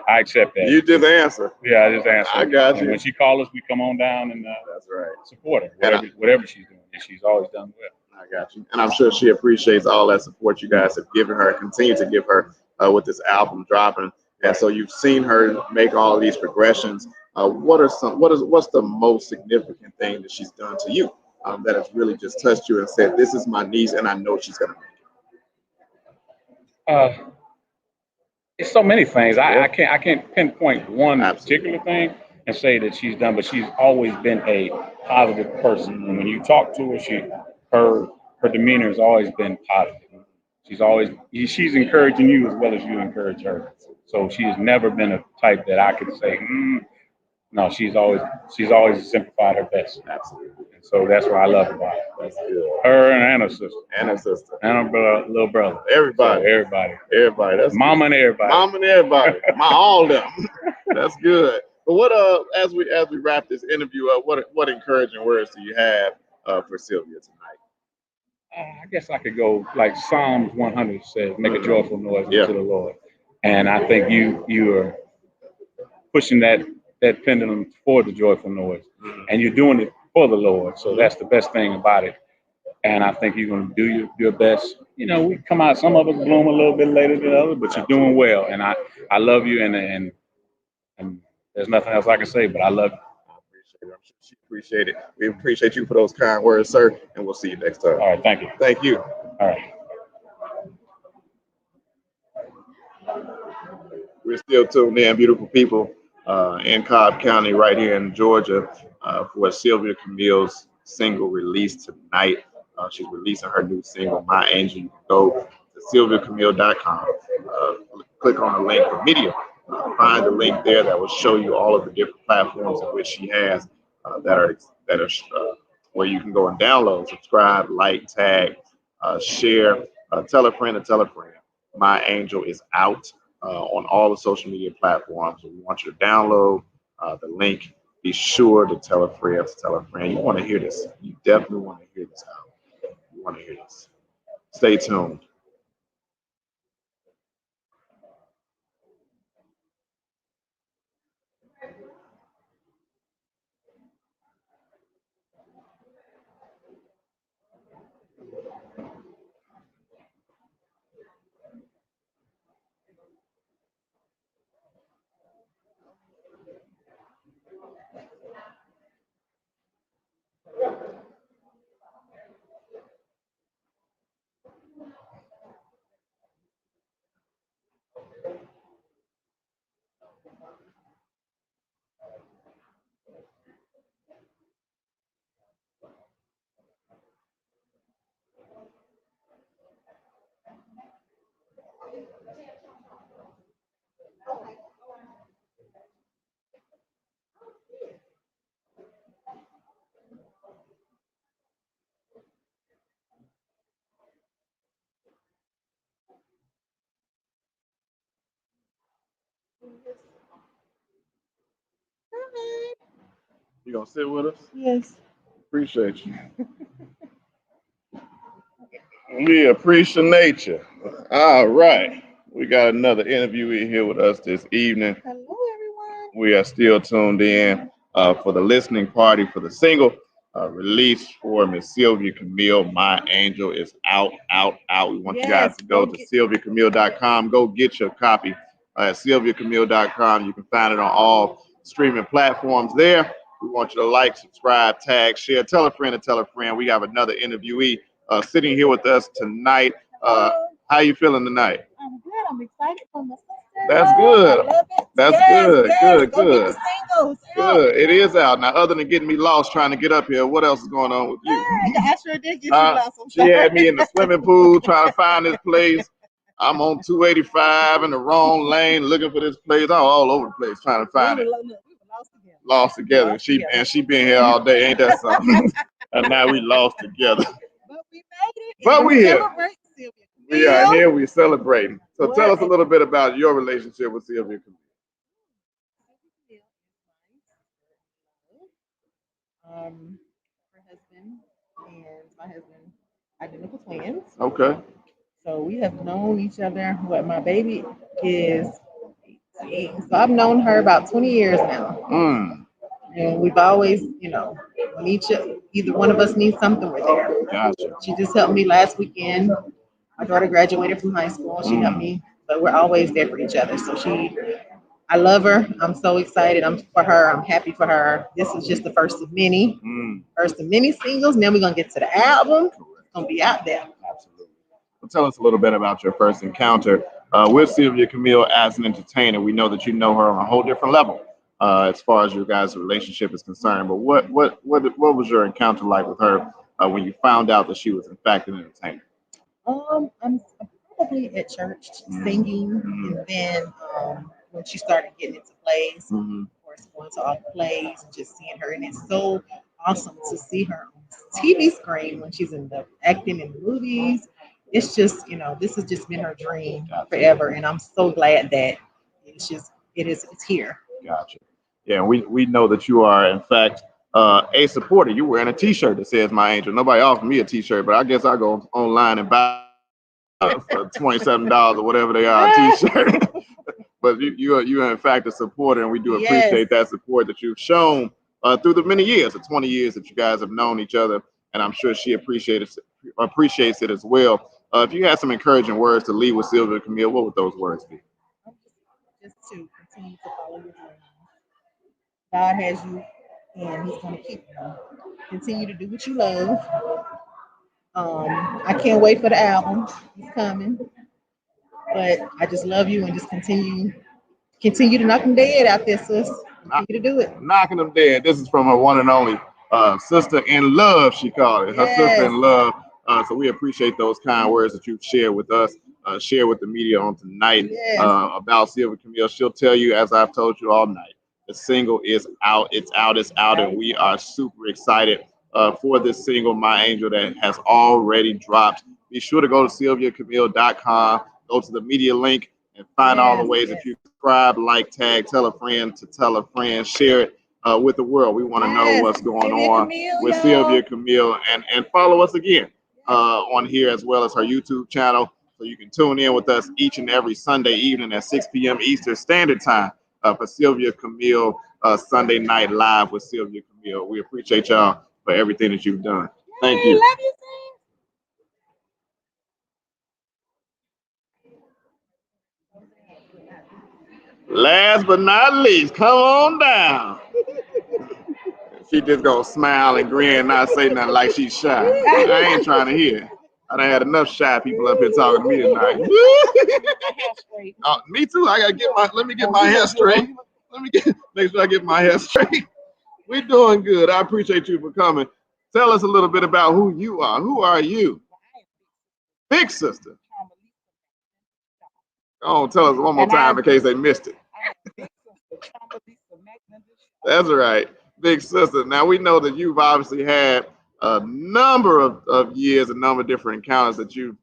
I accept that. You just answer. Yeah, I just answer. I got And you. when she calls us, we come on down and That's right. support her, And whatever she's doing. And she's always done well. I got you. And I'm sure she appreciates all that support you guys have given her, continue to give her with this album dropping. And so you've seen her make all of these progressions. What's the most significant thing that she's done to you that has really just touched you and said, "This is my niece, and I know she's gonna make it"? It's so many things. I can't pinpoint one Absolutely. particular thing and say that she's done, but she's always been a positive person. And when you talk to her, her demeanor has always been positive. She's encouraging you as well as you encourage her. So she's never been a type that I could say, no. She's always exemplified her best. Absolutely. And so that's what I love about her. That's good. Her and her sister. And her sister. And her little brother. Everybody. So everybody. Everybody. That's Mama and everybody. Mom and everybody. All of them. That's good. But what as we wrap this interview up, what encouraging words do you have for Sylvia tonight? I guess I could go like Psalms 100 says, make a joyful noise Yeah. unto the Lord. And I think you are pushing that pendulum for the joyful noise. And you're doing it for the Lord. So that's the best thing about it. And I think you're going to do your best. You know, we come out, some of us bloom a little bit later than others, but you're doing well. And I love you, and there's nothing else I can say, but I love you. I appreciate it. I'm sure she appreciate it. We appreciate you for those kind words, sir. And we'll see you next time. All right, thank you. Thank you. All right. We're still tuned in, beautiful people, in Cobb County, right here in Georgia, for Sylvia Camille's single release tonight. She's releasing her new single, My Angel. You can go to sylviacamille.com, click on the link for media, find the link there that will show you all of the different platforms in which she has that are where you can go and download, subscribe, like, tag, share, tell a friend to tell a friend. My Angel is out on all the social media platforms. We want you to download the link. Be sure to tell a friend to tell a friend. You want to hear this. You definitely want to hear this out. You want to hear this. Stay tuned. You gonna sit with us? Yes. Appreciate you. We appreciate you. All right. We got another interviewee here with us this evening. Hello, everyone. We are still tuned in for the listening party for the single release for Miss Sylvia Camille. My Angel is out. We want you guys to go to sylviacamille.com. Go get your copy at sylviacamille.com. You can find it on all streaming platforms there. We want you to like, subscribe, tag, share, tell a friend to tell a friend. We have another interviewee sitting here with us tonight. How you feeling tonight? I'm good. I'm excited for my sister. That's good. I love it. That's good. Good. Go get the singles. Good. It is out. Now, other than getting me lost trying to get up here, what else is going on with you? I sure did get you lost. She had me in the swimming pool trying to find this place. I'm on 285 in the wrong lane looking for this place. I'm all over the place trying to find it. We were Lost together. She been here all day. Ain't that something? And now we lost together. But we made it. But we here. Sylvia. We are here. We're celebrating. So tell us a little bit about your relationship with Sylvia Camille. Her husband and my husband, identical twins. Okay. So we have known each other. What my baby is 18. So I've known her about 20 years now. Mm, And we've always, when either one of us needs something, we're there. gotcha. She just helped me last weekend. My daughter graduated from high school. She helped me, but we're always there for each other. So I love her. I'm so excited. I'm for her. I'm happy for her. This is just the first of many, singles. Now we're gonna get to the album. It's gonna be out there. Absolutely. Well, tell us a little bit about your first encounter with Sylvia Camille as an entertainer. We know that you know her on a whole different level as far as your guys' relationship is concerned. But what was your encounter like with her when you found out that she was in fact an entertainer? I'm probably at church singing, and then when she started getting into plays, of course, going to all the plays and just seeing her, and it's so awesome to see her on the TV screen when she's acting in the movies. It's just, this has just been her dream forever, and I'm so glad that it's here. Gotcha. Yeah, and we know that you are, in fact, a supporter. You're wearing a T-shirt that says "My Angel." Nobody offered me a T-shirt, but I guess I go online and buy for $27 or whatever they are a T-shirt. But you are in fact a supporter, and we do appreciate that support that you've shown through the many years, the 20 years that you guys have known each other, and I'm sure she appreciates it as well. If you had some encouraging words to leave with Sylvia Camille, what would those words be? Just to continue to follow your dreams. God has you, and He's going to keep you. Continue to do what you love. I can't wait for the album. It's coming. But I just love you, and just continue to knock them dead out there, sis. Continue to do it. Knocking them dead. This is from her one and only sister in love, she called it. Her sister in love. So we appreciate those kind words that you've shared with us, shared with the media on tonight about Sylvia Camille. She'll tell you, as I've told you all night, the single is out. It's out, and we are super excited for this single, My Angel, that has already dropped. Be sure to go to sylviacamille.com, go to the media link, and find all the ways that you subscribe, like, tag, tell a friend to tell a friend, share it with the world. We want to know what's going on with Sylvia Camille, and follow us again on here, as well as her YouTube channel, so you can tune in with us each and every Sunday evening at 6 p.m. Eastern Standard Time for Sylvia Camille Sunday Night Live with Sylvia Camille. We appreciate y'all for everything that you've done. Thank you. Love you, Last but not least, come on down. She just gonna smile and grin, not say nothing like she's shy. I ain't trying to hear. I done had enough shy people up here talking to me tonight. Me too. I gotta let me get my hair straight. Make sure I get my hair straight. We're doing good. I appreciate you for coming. Tell us a little bit about who you are. Who are you? Big sister. Oh, tell us one more time in case they missed it. That's right. Big sister. Now we know that you've obviously had a number of years, a number of different encounters that you've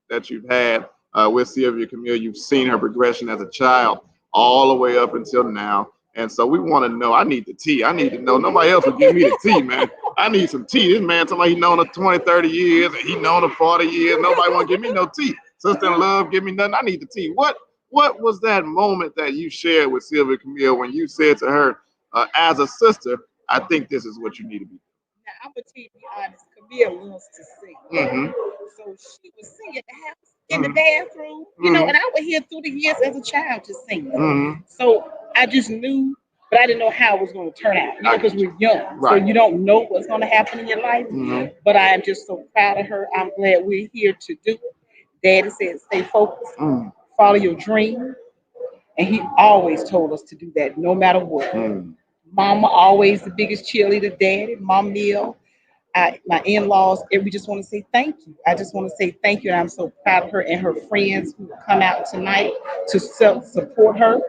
had with Sylvia Camille. You've seen her progression as a child all the way up until now. And so we want to know, I need the tea. I need to know. Nobody else will give me the tea, man. I need some tea. This man talking about he known her 20, 30 years, and he known her 40 years. Nobody want to give me no tea. Sister in love, give me nothing. I need the tea. What was that moment that you shared with Sylvia Camille when you said to her, as a sister, I think this is what you need to be doing? Now, I'm going to be honest. Camille loves to sing. So she was singing at the house, in the bathroom, and I would hear through the years as a child just singing. So I just knew, but I didn't know how it was going to turn out, because we're young. So you don't know what's going to happen in your life. But I am just so proud of her. I'm glad we're here to do it. Daddy said, stay focused, follow your dream. And he always told us to do that no matter what. Mama always the biggest cheerleader, Daddy, Mom Neil, my in-laws, and we just want to say thank you. I just want to say thank you, and I'm so proud of her and her friends who come out tonight to support her.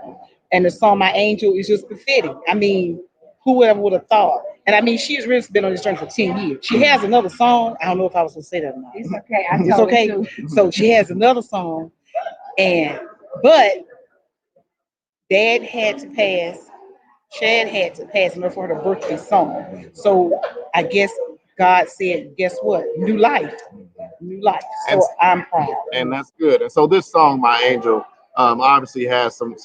And the song "My Angel" is just befitting. I mean, whoever would have thought? And I mean, she's really been on this journey for 10 years. She has another song. I don't know if I was going to say that or not. It's okay. It's okay. So she has another song, but Dad had to pass Chad had to pass in order for her to birth a son. So I guess God said, guess what? New life. New life. And So I'm proud. and that's good. And so this song, My Angel, obviously has some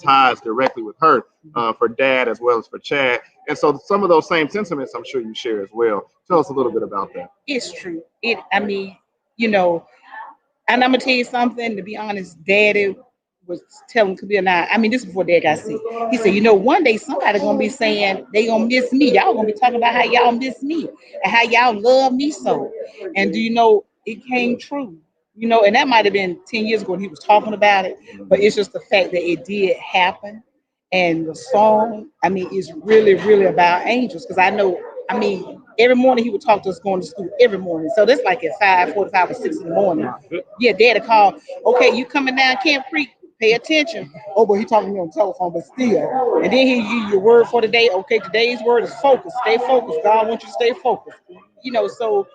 ties directly with her, for Dad as well as for Chad. And so some of those same sentiments, I'm sure you share as well. Tell us a little bit about that. It's true. I mean, you know, and I'm gonna tell you something. To be honest, Daddy was telling Camille now. I mean, this is before Dad got sick. He said, you know, one day somebody gonna be saying they gonna miss me. Y'all gonna be talking about how y'all miss me and how y'all love me so. And do you know it came true? You know, and that might have been 10 years ago when he was talking about it, but it's just the fact that it did happen. And the song, I mean, is really, really about angels. Because I know, I mean, every morning he would talk to us going to school every morning. So that's like at 5:45 or 6 in the morning. Yeah, Daddy called, okay, you coming down Camp Creek, pay attention. Oh, but he talking to me on the telephone, but still. And then he give you your word for the day. Okay, today's word is focus. Stay focused. God wants you to stay focused. You know, so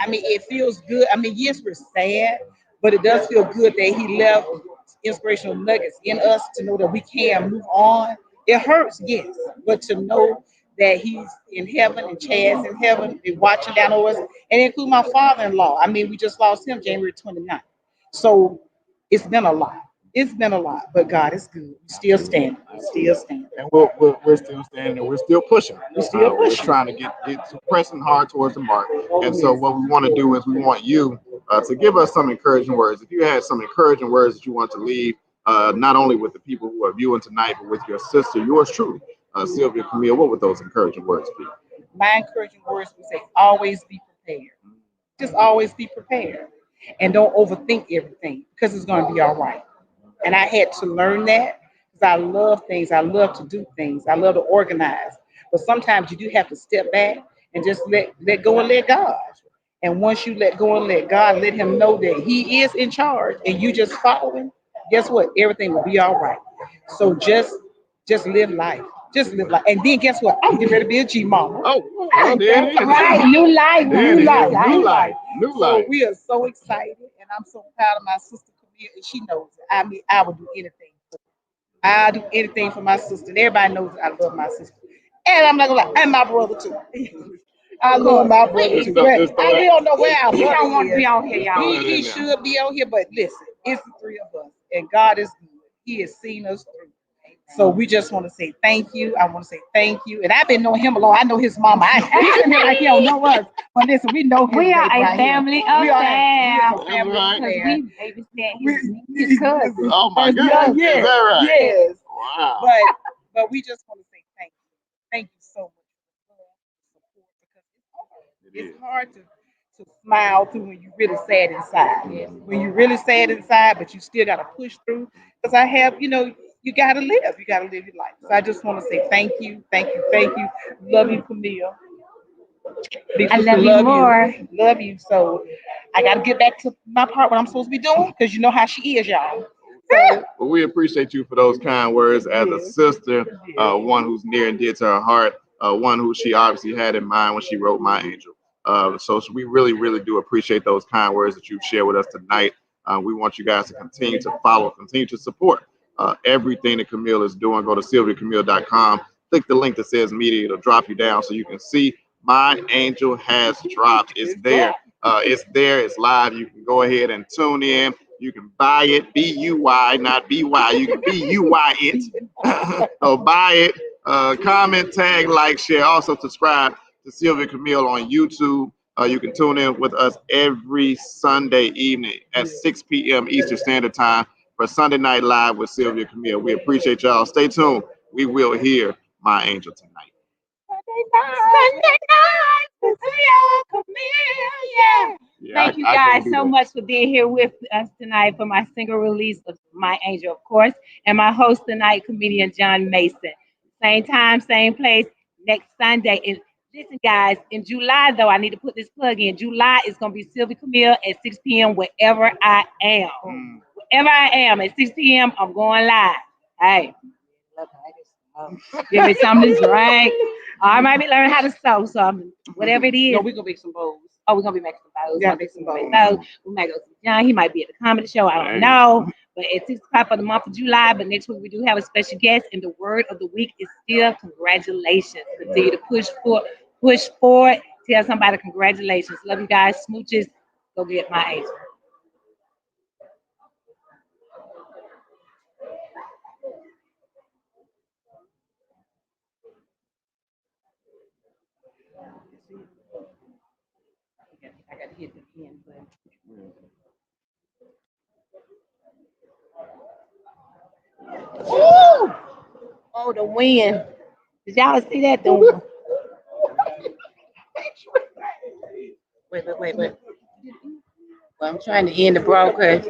I mean, it feels good. I mean, yes, we're sad, but it does feel good that he left inspirational nuggets in us to know that we can move on. It hurts, yes, but to know that he's in heaven and Chad's in heaven and watching down over us, and include my father-in-law. I mean, we just lost him January 29th. So it's been a lot. It's been a lot, but God is good. We're still standing. We're still standing. And we're still standing and we're still pushing. We're still We're pushing. trying to get pressing hard towards the mark. And so what we want to do is we want you to give us some encouraging words. If you had some encouraging words that you want to leave, not only with the people who are viewing tonight, but with your sister, yours truly, Sylvia Camille, what would those encouraging words be? My encouraging words would say, always be prepared. Just always be prepared. And don't overthink everything because it's going to be all right. And I had to learn that because I love things. I love to do things. I love to organize. But sometimes you do have to step back and just let go and let God. And once you let go and let God, let him know that he is in charge and you just follow him, guess what? Everything will be all right. So just live life. Just live life. And then guess what? I'm getting ready to be a G mama. Oh, well, there it is. Right, new life, There it new is. life, New life. New So life. we are so excited, and I'm so proud of my sister Camille, and she knows it. I mean, I would do anything. I'll do anything for my sister. And everybody knows that I love my sister. And I'm not gonna lie, and my brother too. I love my brother too. Just But we don't know where our He brother don't want to is. be on here, y'all. He should be out here, but listen, it's the three of us, and God is good. He has seen us through. So we just want to say thank you. I want to say thank you. And I've been knowing him a long. I know his mama. He's sitting there like he don't know us. But listen, we know his We are baby a right here. family We are affair. a family That's Because affair. we babysat his cousin. Oh my God. Yes, Is that right? yes. Wow. But we just want to say thank you. Thank you so much for the support because it's hard. It's hard to smile through when you're really sad inside. When you're really sad inside, but you still gotta push through. Because I have, you know, you gotta live. You gotta live your life. So I just want to say thank you, thank you, thank you. Love you, Camille. Big I sister, love you more. Love you. So I gotta get back to my part, what I'm supposed to be doing, because you know how she is, y'all. So Well, we appreciate you for those kind words as a sister, one who's near and dear to her heart, one who she obviously had in mind when she wrote My Angel. So we really, really do appreciate those kind words that you've shared with us tonight. We want you guys to continue to follow, continue to support everything that Camille is doing. Go to sylviacamille.com, click the link that says media, it'll drop you down so you can see My Angel has dropped. It's there. It's there. It's live. You can go ahead and tune in. You can buy it, B-U-Y, not B-Y. You can B-U-Y it. So buy it, comment, tag, like, share. Also subscribe to Sylvia Camille on YouTube. You can tune in with us every Sunday evening at 6 p.m. Eastern Standard Time for Sunday Night Live with Sylvia Camille. We appreciate y'all. Stay tuned. We will hear My Angel tonight. Sunday night with Sylvia Camille, yeah. Thank you guys so much for being here with us tonight for my single release of My Angel, of course, and my host tonight, comedian John Mason. Same time, same place, next Sunday. And listen, guys, in July, though, I need to put this plug in. July is going to be Sylvia Camille at 6 p.m. wherever I am. Wherever I am at 6 p.m., I'm going live. Hey, give me something to drink. I might be learning how to sew, so whatever it is. no, we're gonna make some bowls. Oh, we're gonna be making some bows. Yeah, We're make some gonna bows. make bows. We might go to John. He might be at the comedy show. I don't know. But at 6 o'clock for the month of July. But next week we do have a special guest, and the word of the week is still congratulations. Continue to push forward. Tell somebody congratulations. Love you guys. Smooches. Go get my agent. I got to hit the end button. Ooh! Oh, the wind. Did y'all see that? Wait. Well, I'm trying to end the broadcast.